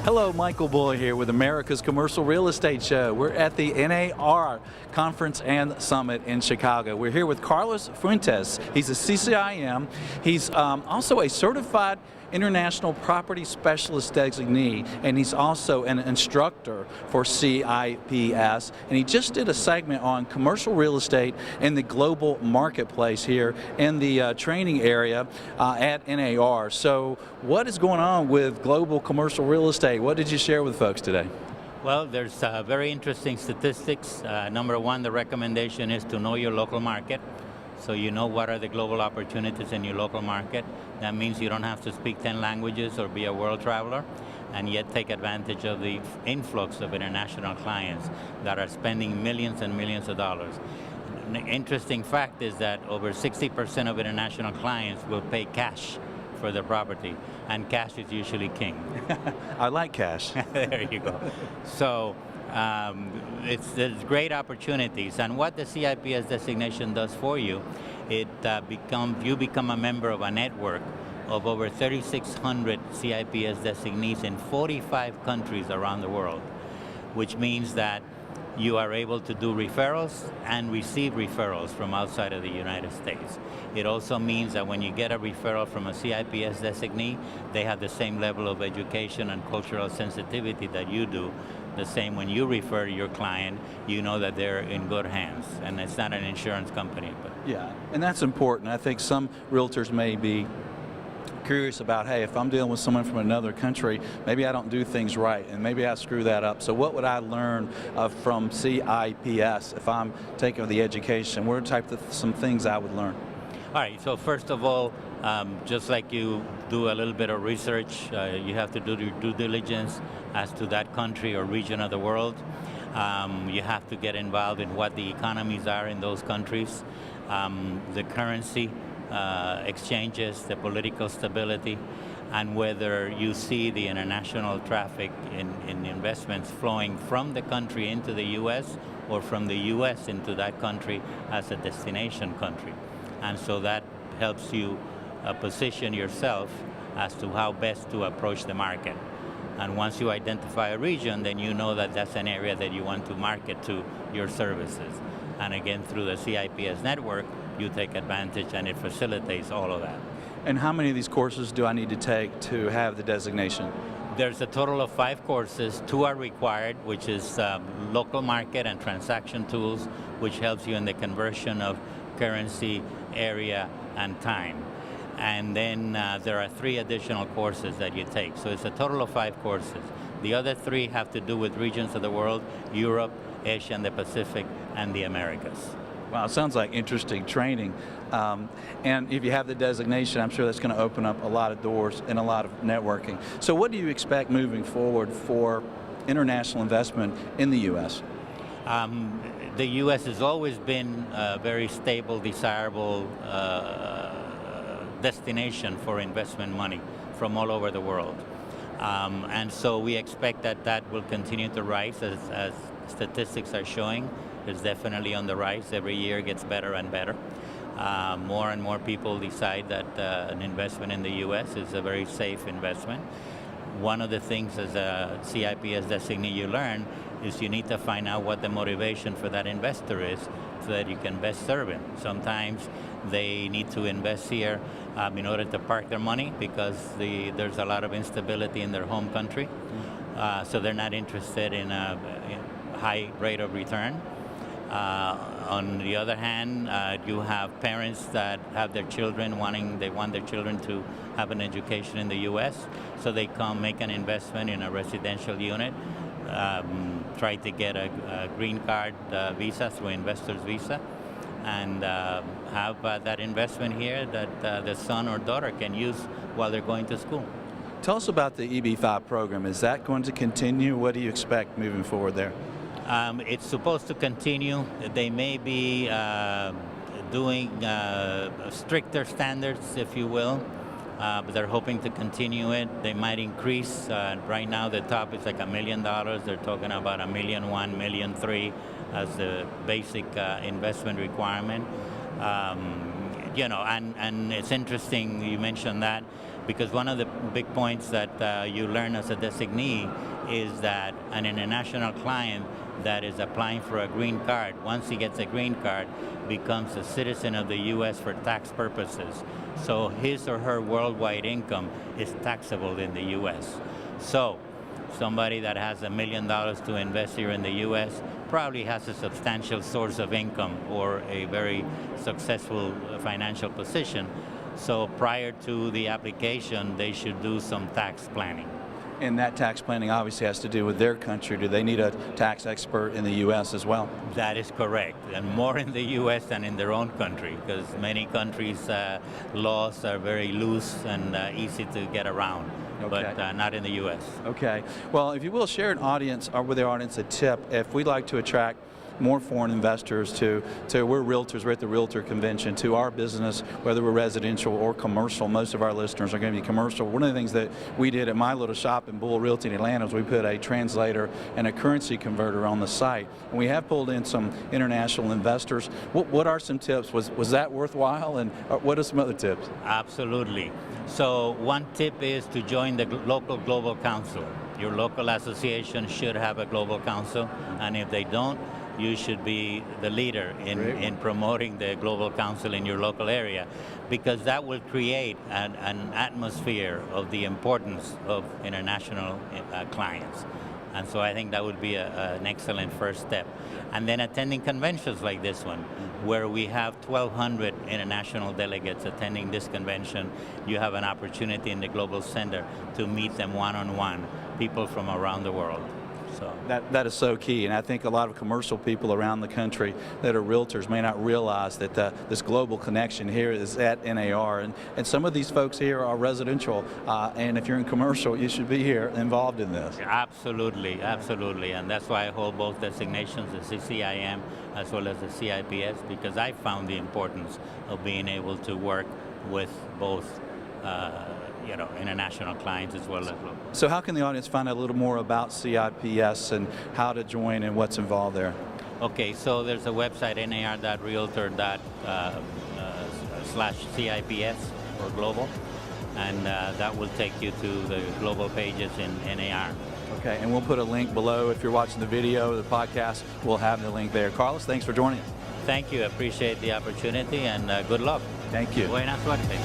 Hello, Michael Boy here with America's Commercial Real Estate Show. We're at the NAR Conference and Summit in Chicago. We're here with Carlos Fuentes. He's a CCIM. He's also a certified International Property Specialist designee, and he's also an instructor for CIPS. And he just did a segment on commercial real estate in the global marketplace here in the training area at NAR. So what is going on with global commercial real estate? What did you share with folks today? Well, there's very interesting statistics. Number one, the recommendation is to know your local market. So you know what are the global opportunities in your local market. That means you don't have to speak 10 languages or be a world traveler, and yet take advantage of the influx of international clients that are spending millions and millions of dollars. An interesting fact is that over 60% of international clients will pay cash for their property, and cash is usually king. I like cash. There you go. So there's great opportunities, and what the CIPS designation does for you, you become a member of a network of over 3,600 CIPS designees in 45 countries around the world, which means that you are able to do referrals and receive referrals from outside of the United States. It also means that when you get a referral from a CIPS designee, they have the same level of education and cultural sensitivity that you do. The same when you refer your client, you know that they're in good hands, and it's not an insurance company. But yeah, and that's important. I think some realtors may be curious about, hey, if I'm dealing with someone from another country, maybe I don't do things right, and maybe I screw that up. So what would I learn from CIPS if I'm taking the education? What are some things I would learn? All right, so first of all, just like you do a little bit of research, you have to do your due diligence as to that country or region of the world. You have to get involved in what the economies are in those countries, the currency exchanges, the political stability, and whether you see the international traffic in investments flowing from the country into the U.S. or from the U.S. into that country as a destination country. And so that helps you position yourself as to how best to approach the market. And once you identify a region, then you know that that's an area that you want to market to your services. And again, through the CIPS network, you take advantage, and it facilitates all of that. And how many of these courses do I need to take to have the designation? There's a total of 5 courses. 2 are required, which is local market and transaction tools, which helps you in the conversion of currency, area, and time. And then there are 3 additional courses that you take. So it's a total of 5 courses. The other 3 have to do with regions of the world: Europe, Asia and the Pacific, and the Americas. Wow, sounds like interesting training. And if you have the designation, I'm sure that's going to open up a lot of doors and a lot of networking. So what do you expect moving forward for international investment in the U.S.? The U.S. has always been a very stable, desirable destination for investment money from all over the world. And so we expect that that will continue to rise as statistics are showing. It's definitely on the rise. Every year gets better and better. More and more people decide that an investment in the U.S. is a very safe investment. One of the things as a CIPS designee you learn is you need to find out what the motivation for that investor is so that you can best serve him. Sometimes they need to invest here in order to park their money because there's a lot of instability in their home country. So they're not interested in a high rate of return. On the other hand, you have parents that have their children they want their children to have an education in the U.S., so they come make an investment in a residential unit, try to get a green card visa through investor's visa, and have that investment here that the son or daughter can use while they're going to school. Tell us about the EB-5 program. Is that going to continue? What do you expect moving forward there? It's supposed to continue. They may be doing stricter standards, if you will, but they're hoping to continue it. They might increase. Right now, the top is like $1 million. They're talking about $1.1 million, $1.3 million as the basic investment requirement. And it's interesting you mentioned that, because one of the big points that you learn as a designee is that an international client that is applying for a green card, once he gets a green card, becomes a citizen of the U.S. for tax purposes. So his or her worldwide income is taxable in the U.S. So somebody that has $1 million to invest here in the U.S. probably has a substantial source of income or a very successful financial position. So prior to the application, they should do some tax planning. And that tax planning obviously has to do with their country. Do they need a tax expert in the U.S. as well? That is correct, and more in the U.S. than in their own country, because many countries' laws are very loose and easy to get around. Okay. But not in the U.S. Okay. Well, if you will, share with the audience a tip. If we'd like to attract more foreign investors to we're realtors, we're at the Realtor Convention, to our business, whether we're residential or commercial. Most of our listeners are going to be commercial. One of the things that we did at my little shop in Bull Realty in Atlanta was we put a translator and a currency converter on the site. And we have pulled in some international investors. What are some tips? Was that worthwhile? And what are some other tips? Absolutely. So one tip is to join the local global council. Your local association should have a global council, and if they don't, you should be the leader in promoting the global council in your local area, because that will create an atmosphere of the importance of international clients. And so I think that would be an excellent first step. And then attending conventions like this one, where we have 1,200 international delegates attending this convention. You have an opportunity in the Global Center to meet them one-on-one, people from around the world. So that is so key, and I think a lot of commercial people around the country that are realtors may not realize that this global connection here is at NAR, and some of these folks here are residential, and if you're in commercial, you should be here involved in this. Absolutely, absolutely, and that's why I hold both designations, the CCIM as well as the CIPS, because I found the importance of being able to work with both international clients as well as local. So how can the audience find out a little more about CIPS and how to join and what's involved there? Okay, so there's a website, nar.realtor./CIPS for global, and that will take you to the global pages in NAR. Okay, and we'll put a link below. If you're watching the video or the podcast, we'll have the link there. Carlos, thanks for joining us. Thank you, appreciate the opportunity, and good luck. Thank you. Buena suerte.